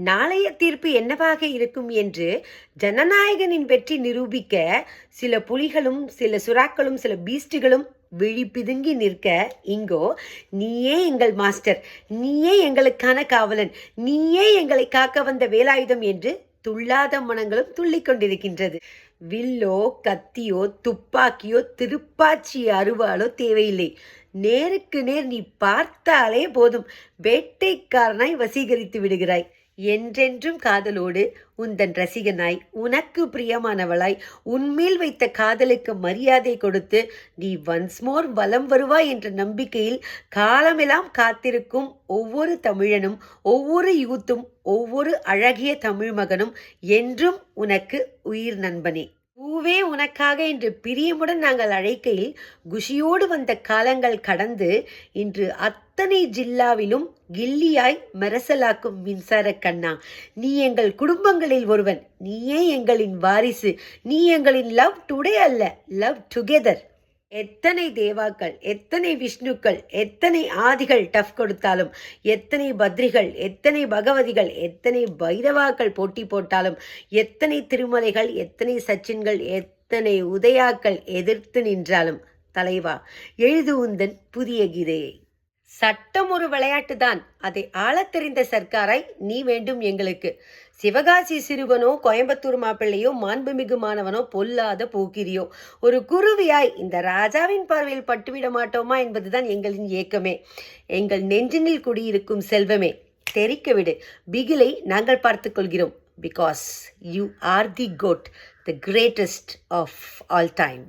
நாளைய தீர்ப்பு என்னவாக இருக்கும் என்று ஜனநாயகனின் வெற்றி நிரூபிக்க சில புலிகளும் சில சுறாக்களும் சில பீஸ்டுகளும் விழி பிதுங்கி நிற்க இங்கோ நீயே எங்கள் மாஸ்டர், நீயே எங்களுக்கான காவலன், நீயே எங்களை காக்க வந்த வேலாயுதம் என்று துள்ளாத மனங்களும் துள்ளிக் கொண்டிருக்கின்றது. வில்லோ கத்தியோ துப்பாக்கியோ திருப்பாச்சி அருவாளோ தேவையில்லை. நேருக்கு நேர் நீ பார்த்தாலே போதும், வேட்டைக்காரனாய் வசீகரித்து விடுகிறாய். என்றென்றும் காதலோடு உந்தன் ரசிகனாய், உனக்கு பிரியமானவளாய், உன்மேல் வைத்த காதலுக்கு மரியாதை கொடுத்து நீ ஒன்ஸ் மோர் வலம் வருவாய் என்ற நம்பிக்கையில் காலமெல்லாம் காத்திருக்கும் ஒவ்வொரு தமிழனும், ஒவ்வொரு யூத்தும், ஒவ்வொரு அழகிய தமிழ் மகனும் என்றும் உனக்கு உயிர் நண்பனே. பூவே உனக்காக என்று பிரியமுடன் நாங்கள் அழைக்கையில் குஷியோடு வந்த காலங்கள் கடந்து இன்று அத்தனை ஜில்லாவிலும் கில்லியாய் மெரசலாக்கும் மின்சார கண்ணா, நீ எங்கள் குடும்பங்களில் ஒருவன், நீயே எங்களின் வாரிசு, நீ எங்களின் லவ் டுடே அல்ல, லவ் டுகெதர். எத்தனை தேவாக்கள், எத்தனை விஷ்ணுக்கள், எத்தனை ஆதிகள் டஃப் கொடுத்தாலும், எத்தனை பத்ரிகள், எத்தனை பகவதிகள், எத்தனை பைரவாக்கள் போட்டி போட்டாலும், எத்தனை திருமலைகள், எத்தனை சச்சின்கள், எத்தனை உதயாக்கள் எதிர்த்து நின்றாலும், தலைவா எழுது உந்தன் புதிய கீதையை. சட்டம் ஒரு விளையாட்டுதான், அதை ஆளத் தெரிந்த சர்க்காராய் நீ வேண்டும் எங்களுக்கு. சிவகாசி சிறுவனோ கோயம்புத்தூர் மாப்பிள்ளையோ மாண்புமிகு மாணவனோ பொல்லாத போக்கிரியோ ஒரு குருவியாய் இந்த ராஜாவின் பார்வையில் பட்டுவிட மாட்டோமா என்பதுதான் எங்களின் ஏக்கமே. எங்கள் நெஞ்சினில் குடியிருக்கும் செல்வமே, தெரிக்க விடு, பிகிலை நாங்கள் பார்த்துக் கொள்கிறோம். Because you are the GOAT, the greatest of all time.